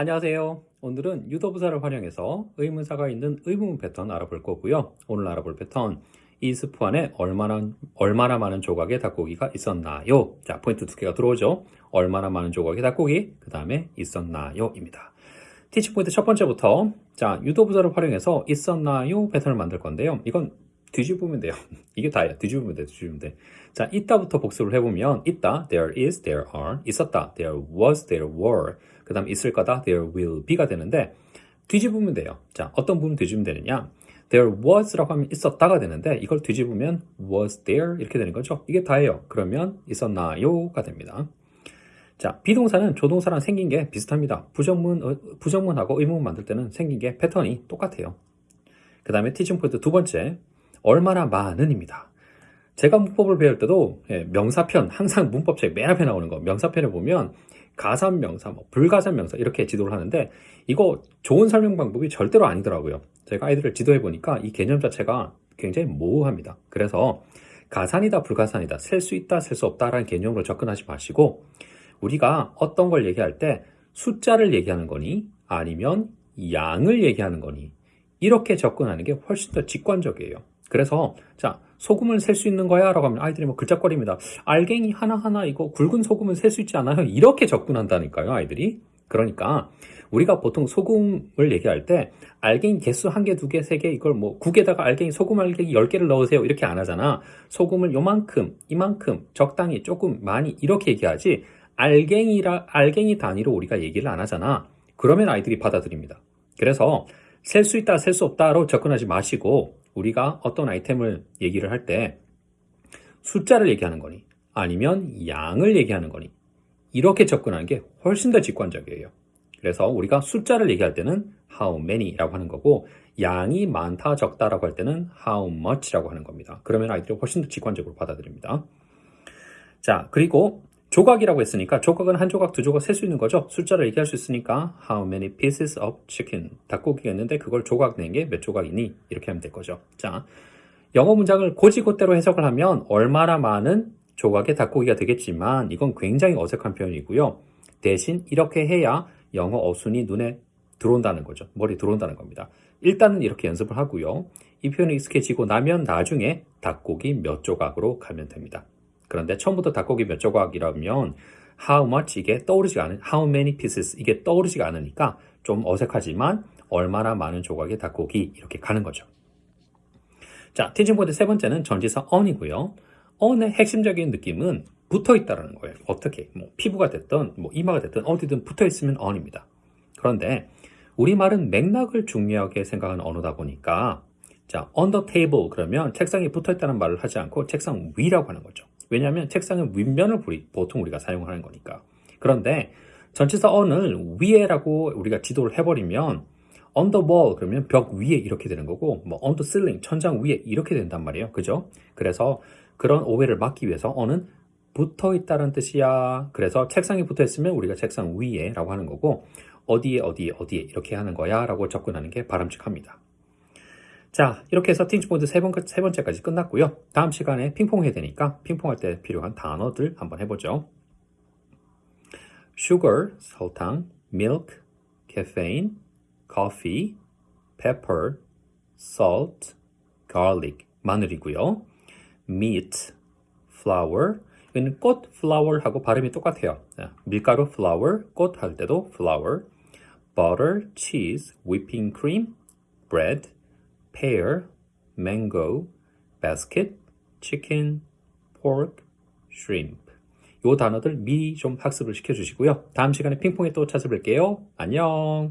안녕하세요. 오늘은 유도부사를 활용해서 의문사가 있는 의문문 패턴 알아볼 거고요. 오늘 알아볼 패턴, 이 스프 안에 얼마나 많은 조각의 닭고기가 있었나요? 자, 포인트 두 개가 들어오죠. 얼마나 많은 조각의 닭고기, 그 다음에 있었나요? 입니다. 티치 포인트 첫 번째부터, 자, 유도부사를 활용해서 있었나요? 패턴을 만들 건데요. 이건 뒤집으면 돼요. 이게 다예요. 뒤집으면 돼. 자, 있다부터 복습을 해보면, 있다, there is, there are, 있었다, there was, there were, 그 다음 있을 거다, there will be가 되는데, 뒤집으면 돼요. 자, 어떤 부분 뒤집으면 되느냐? there was라고 하면 있었다가 되는데, 이걸 뒤집으면 was there 이렇게 되는 거죠. 이게 다예요. 그러면 있었나요가 됩니다. 자, 비동사는 조동사랑 생긴 게 비슷합니다. 부정문하고 의문문 만들 때는 생긴 게 패턴이 똑같아요. 그 다음에 티칭 포인트 두 번째, 얼마나 많은입니다. 제가 문법을 배울 때도 명사편, 항상 문법책 맨 앞에 나오는 거, 명사편에 보면 가산명사, 불가산명사 이렇게 지도를 하는데 이거 좋은 설명 방법이 절대로 아니더라고요. 제가 아이들을 지도해 보니까 이 개념 자체가 굉장히 모호합니다. 그래서 가산이다, 불가산이다, 셀 수 있다, 셀 수 없다라는 개념으로 접근하지 마시고 우리가 어떤 걸 얘기할 때 숫자를 얘기하는 거니 아니면 양을 얘기하는 거니 이렇게 접근하는 게 훨씬 더 직관적이에요. 그래서 자, 소금을 셀 수 있는 거야? 라고 하면 아이들이 뭐 글짝거립니다. 알갱이 하나하나 이거 굵은 소금은 셀 수 있지 않아요? 이렇게 접근한다니까요, 아이들이. 그러니까 우리가 보통 소금을 얘기할 때 알갱이 개수 1개, 2개, 3개 이걸 뭐 국에다가 소금 알갱이 10개를 넣으세요. 이렇게 안 하잖아. 소금을 요만큼, 이만큼, 적당히, 조금, 많이 이렇게 얘기하지 알갱이 단위로 우리가 얘기를 안 하잖아. 그러면 아이들이 받아들입니다. 그래서 셀 수 있다, 셀 수 없다로 접근하지 마시고 우리가 어떤 아이템을 얘기를 할 때 숫자를 얘기하는 거니 아니면 양을 얘기하는 거니 이렇게 접근하는 게 훨씬 더 직관적이에요. 그래서 우리가 숫자를 얘기할 때는 how many라고 하는 거고 양이 많다, 적다라고 할 때는 how much라고 하는 겁니다. 그러면 아이들이 훨씬 더 직관적으로 받아들입니다. 자, 그리고 조각이라고 했으니까 조각은 한 조각, 두 조각 셀 수 있는 거죠. 숫자를 얘기할 수 있으니까 how many pieces of chicken 닭고기가 있는데 그걸 조각 낸 게 몇 조각이니? 이렇게 하면 될 거죠. 자, 영어 문장을 곧이곧대로 해석을 하면 얼마나 많은 조각의 닭고기가 되겠지만 이건 굉장히 어색한 표현이고요. 대신 이렇게 해야 영어 어순이 눈에 들어온다는 거죠. 머리에 들어온다는 겁니다. 일단은 이렇게 연습을 하고요. 이 표현이 익숙해지고 나면 나중에 닭고기 몇 조각으로 가면 됩니다. 그런데 처음부터 닭고기 몇 조각이라면 how much 이게 떠오르지가 않은 how many pieces 이게 떠오르지가 않으니까 좀 어색하지만 얼마나 많은 조각의 닭고기 이렇게 가는 거죠. 자, 티칭 포인트 세 번째는 전치사 on이고요. on의 핵심적인 느낌은 붙어 있다라는 거예요. 어떻게? 뭐 피부가 됐든 뭐 이마가 됐든 어디든 붙어 있으면 on입니다. 그런데 우리말은 맥락을 중요하게 생각하는 언어다 보니까 자, on the table 그러면 책상에 붙어 있다는 말을 하지 않고 책상 위라고 하는 거죠. 왜냐하면 책상의 윗면을 보통 우리가 사용하는 거니까. 그런데 전치사 on을 위에라고 우리가 지도를 해버리면 on the wall 그러면 벽 위에 이렇게 되는 거고 뭐 on the ceiling 천장 위에 이렇게 된단 말이에요. 그죠? 그래서 그런 오해를 막기 위해서 on은 붙어 있다는 뜻이야. 그래서 책상에 붙어 있으면 우리가 책상 위에라고 하는 거고 어디에 이렇게 하는 거야 라고 접근하는 게 바람직합니다. 자, 이렇게 해서 티칭 포인트 세 번째까지 끝났고요. 다음 시간에 핑퐁 해야 되니까 핑퐁할 때 필요한 단어들 한번 해보죠. sugar, 설탕, milk, caffeine, coffee, pepper, salt, garlic, 마늘이고요. meat, flour, 여기는 꽃, flower하고 발음이 똑같아요. 밀가루, flour, 꽃 할 때도 flour, butter, cheese, whipping cream, bread, pear, mango, basket, chicken, pork, shrimp. 요 단어들 미리 좀 학습을 시켜주시고요. 다음 시간에 핑퐁에 또 찾아뵐게요. 안녕.